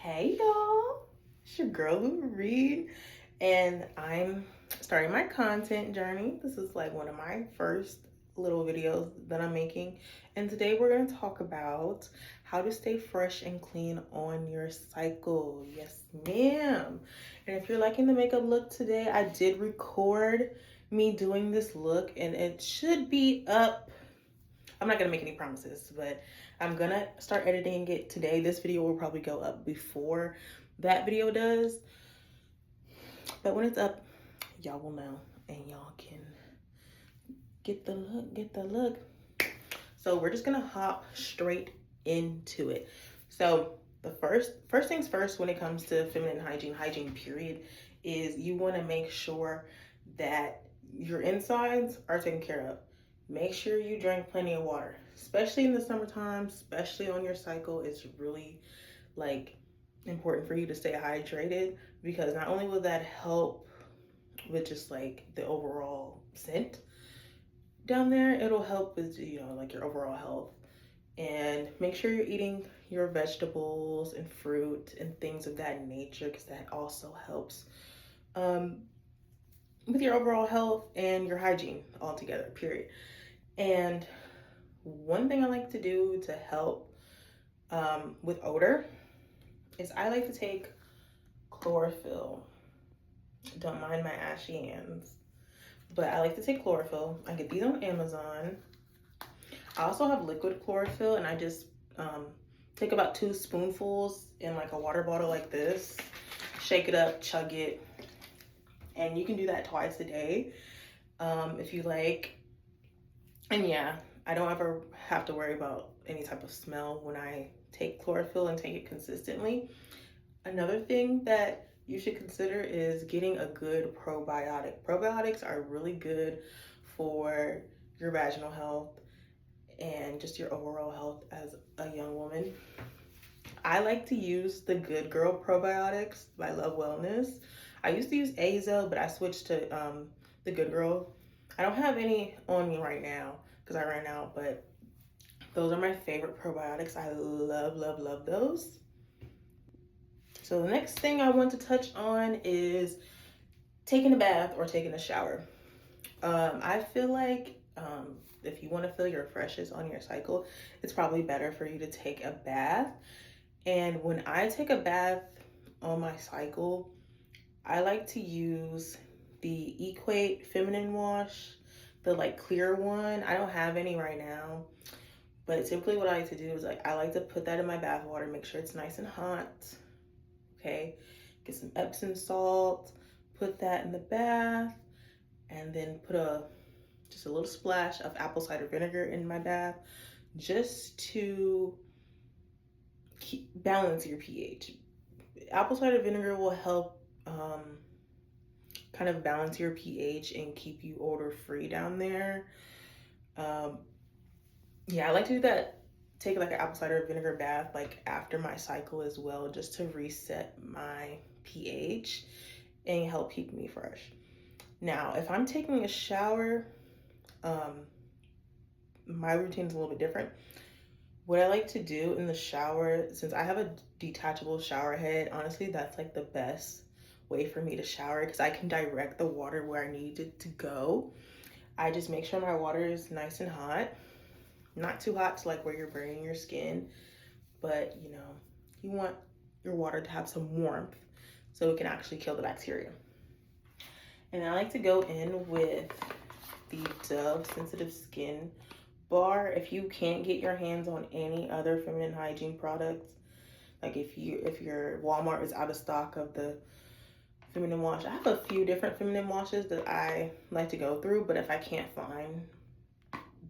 Hey y'all, it's your girl Lou Reed, and I'm starting my content journey. This is like one of my first little videos that I'm making, and today we're going to talk about how to stay fresh and clean on your cycle. Yes, ma'am. And if you're liking the makeup look today, I did record me doing this look, and it should be up. I'm not gonna make any promises, but I'm gonna start editing it today. This video will probably go up before that video does. But when it's up, y'all will know and y'all can get the look. So we're just gonna hop straight into it. So the first things first when it comes to feminine hygiene period, is you wanna make sure that your insides are taken care of. Make sure you drink plenty of water, especially in the summertime, especially on your cycle. It's really like important for you to stay hydrated, because not only will that help with just like the overall scent down there, it'll help with, like your overall health. And make sure you're eating your vegetables and fruit and things of that nature, because that also helps um, with your overall health and your hygiene altogether, period. And one thing I like to do to help with odor is I like to take chlorophyll. Don't mind my ashy hands, but I like to take chlorophyll. I get these on Amazon. I also have liquid chlorophyll, and I just take about 2 spoonfuls in like a water bottle like this, shake it up, chug it, and you can do that twice a day if you like. And yeah, I don't ever have to worry about any type of smell when I take chlorophyll and take it consistently. Another thing that you should consider is getting a good probiotic. Probiotics are really good for your vaginal health and just your overall health as a young woman. I like to use the Good Girl probiotics by Love Wellness. I used to use Azel, but I switched to the Good Girl. I don't have any on me right now because I ran out, but those are my favorite probiotics. I love those. So the next thing I want to touch on is taking a bath or taking a shower. I feel like if you want to feel your freshest on your cycle, it's probably better for you to take a bath. And when I take a bath on my cycle, I like to use the Equate Feminine Wash, the like clear one. I don't have any right now, but typically what I like to do is I like to put that in my bath water, make sure it's nice and hot. Okay, get some Epsom salt, put that in the bath, and then put just a little splash of apple cider vinegar in my bath, just to balance your pH. Apple cider vinegar will help kind of balance your pH and keep you odor free down there. Yeah, I like to do that. Take like an apple cider vinegar bath like after my cycle as well, just to reset my pH and help keep me fresh. Now, if I'm taking a shower, my routine is a little bit different. What I like to do in the shower, since I have a detachable shower head, honestly, that's like the best way for me to shower, because I can direct the water where I need it to go. I just make sure my water is nice and hot, not too hot to like where you're burning your skin, but you want your water to have some warmth so it can actually kill the bacteria. And I like to go in with the Dove Sensitive Skin Bar. If you can't get your hands on any other feminine hygiene products, like if your Walmart is out of stock of the feminine wash, I have a few different feminine washes that I like to go through, but if I can't find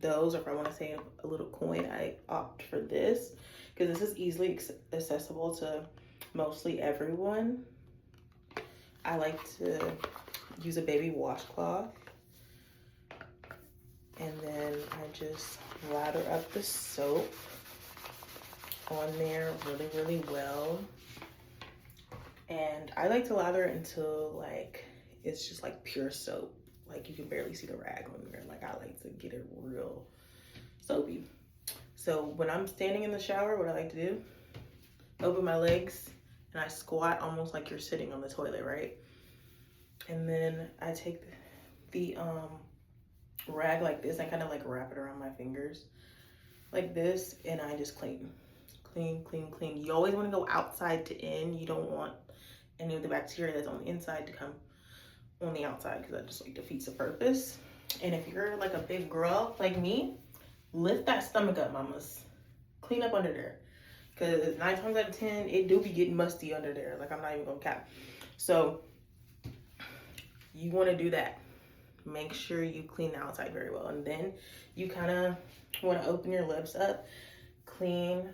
those, or if I want to save a little coin, I opt for this, because this is easily accessible to mostly everyone. I like to use a baby washcloth, and then I just lather up the soap on there really well. And I like to lather it until like it's just like pure soap, like you can barely see the rag on there. Like I like to get it real soapy. So when I'm standing in the shower, what I like to do, open my legs and I squat almost like you're sitting on the toilet, right? And then I take the rag like this and kind of like wrap it around my fingers like this, and I just clean. You always want to go outside to in. You don't want any of the bacteria that's on the inside to come on the outside, because that just like defeats the purpose. And if you're like a big girl like me, lift that stomach up, mamas. Clean up under there, because 9 times out of 10 it do be getting musty under there. Like, I'm not even gonna cap. So you want to do that. Make sure you clean the outside very well, and then you kind of want to open your lips up, clean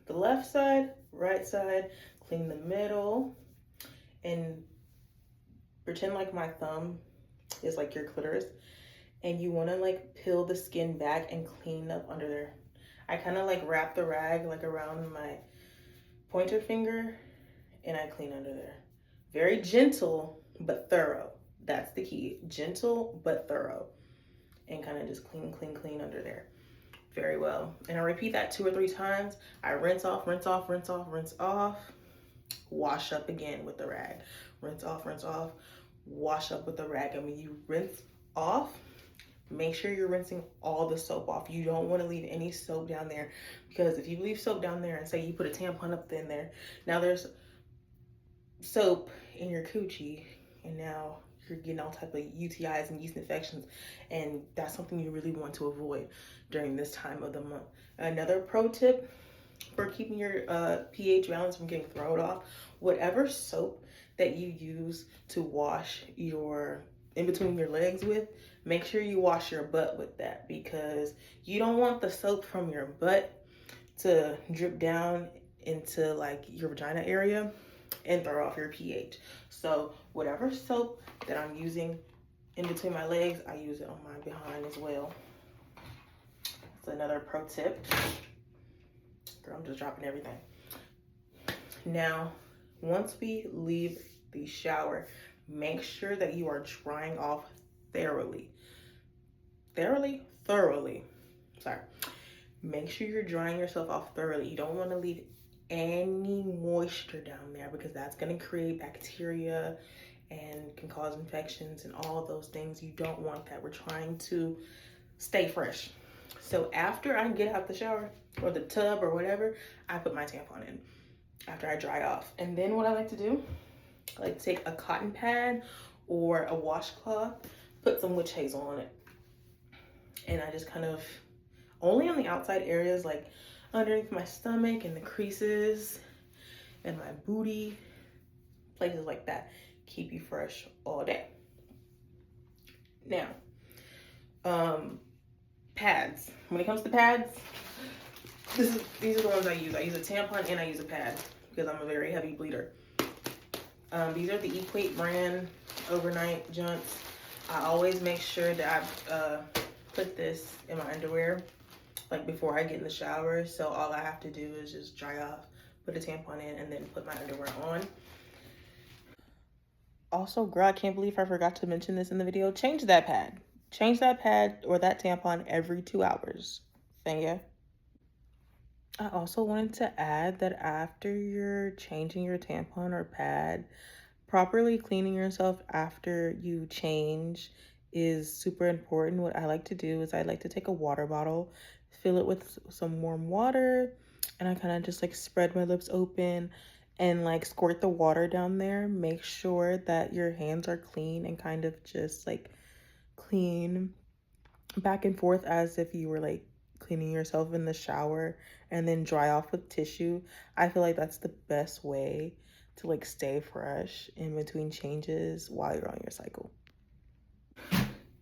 the left side, right side, clean the middle, and pretend like my thumb is like your clitoris, and you want to like peel the skin back and clean up under there. I kind of like wrap the rag like around my pointer finger, and I clean under there. Very gentle but thorough. That's the key. Gentle but thorough. And kind of just clean under there. Very well. And I repeat that 2 or 3 times. I rinse off, rinse off, rinse off, rinse off. Wash up again with the rag. Rinse off, wash up with the rag. And when you rinse off, make sure you're rinsing all the soap off. You don't want to leave any soap down there, because if you leave soap down there and say you put a tampon up in there, now there's soap in your coochie, and now you're getting all type of UTIs and yeast infections, and that's something you really want to avoid during this time of the month. Another pro tip for keeping your pH balance from getting thrown off: whatever soap that you use to wash your in between your legs with, make sure you wash your butt with that, because you don't want the soap from your butt to drip down into like your vagina area and throw off your pH. So whatever soap that I'm using in between my legs, I use it on my behind as well. That's another pro tip. Girl, I'm just dropping everything. Now, once we leave the shower, make sure that you are drying off thoroughly. Thoroughly. Sorry. Make sure you're drying yourself off thoroughly. You don't want to leave any moisture down there, because that's going to create bacteria and can cause infections and all those things. You don't want that. We're trying to stay fresh. So after I get out the shower or the tub or whatever, I put my tampon in after I dry off. And then what I like to do, I like to take a cotton pad or a washcloth, put some witch hazel on it, and I just kind of only on the outside areas, like underneath my stomach and the creases and my booty, places like that. Keep you fresh all day. Now, pads. When it comes to pads, these are the ones I use. I use a tampon and I use a pad, because I'm a very heavy bleeder. These are the Equate brand overnight junks. I always make sure that I put this in my underwear, like before I get in the shower. So all I have to do is just dry off, put a tampon in, and then put my underwear on. Also, girl, I can't believe I forgot to mention this in the video. Change that pad. Change that pad or that tampon every 2 hours. Thank you. I also wanted to add that after you're changing your tampon or pad, properly cleaning yourself after you change is super important. What I like to do is I like to take a water bottle, fill it with some warm water, and I kind of just like spread my lips open and like squirt the water down there. Make sure that your hands are clean and kind of just like clean back and forth as if you were like cleaning yourself in the shower, and then dry off with tissue. I feel like that's the best way to like stay fresh in between changes while you're on your cycle.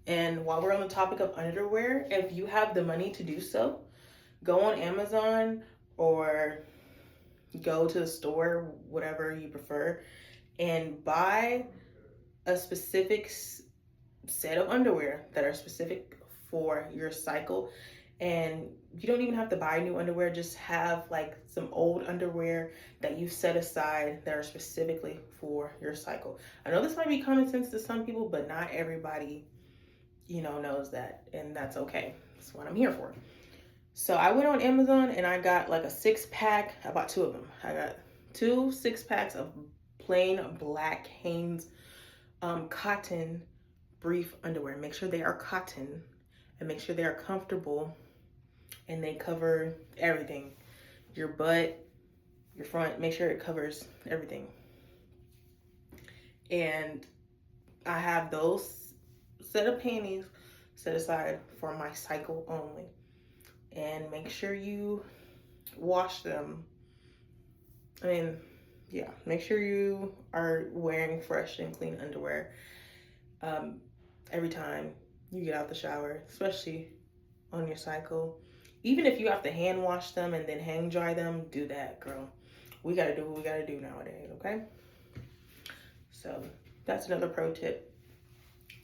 And while we're on the topic of underwear, if you have the money to do so, go on Amazon or go to the store, whatever you prefer, and buy a specific set of underwear that are specific for your cycle. And you don't even have to buy new underwear. Just have like some old underwear that you set aside that are specifically for your cycle. I know this might be common sense to some people, but not everybody, knows that, and that's okay. That's what I'm here for. So I went on Amazon and I got like a 6-pack. I bought 2 of them. I got 2 6-packs of plain black Hanes cotton brief underwear. Make sure they are cotton and make sure they are comfortable and they cover everything. Your butt, your front, make sure it covers everything. And I have those set of panties set aside for my cycle only. And make sure you wash them. I mean, yeah, make sure you are wearing fresh and clean underwear every time you get out the shower, especially on your cycle. Even if you have to hand wash them and then hang dry them, do that, girl. We gotta do what we gotta do nowadays, okay? So that's another pro tip.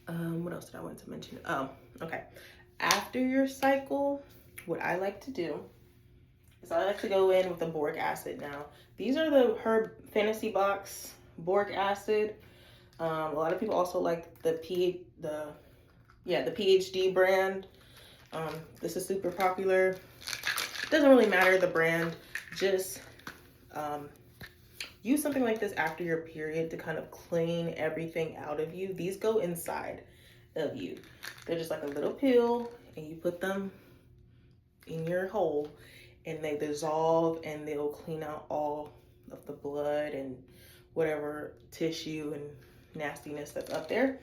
What else did I want to mention? Oh, okay. After your cycle, what I like to do is I like to go in with the boric acid now. These are the Herb Fantasy Box boric acid. A lot of people also like the PhD brand. This is super popular. It doesn't really matter the brand. Just use something like this after your period to kind of clean everything out of you. These go inside of you. They're just like a little pill, and you put them in your hole, and they dissolve, and they'll clean out all of the blood and whatever tissue and nastiness that's up there.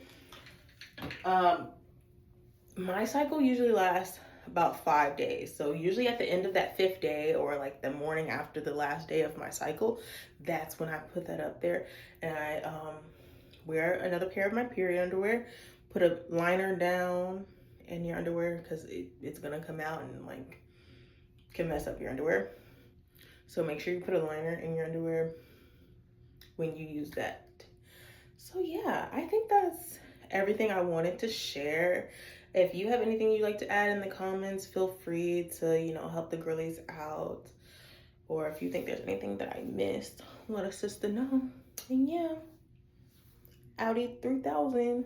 My cycle usually lasts about 5 days. So usually at the end of that 5th day, or like the morning after the last day of my cycle, that's when I put that up there. And I wear another pair of my period underwear, put a liner down in your underwear because it's gonna come out and like can mess up your underwear. So make sure you put a liner in your underwear when you use that. So yeah, I think that's everything I wanted to share. If you have anything you'd like to add in the comments, feel free to, help the girlies out. Or if you think there's anything that I missed, let a sister know. And yeah, Audi 3000.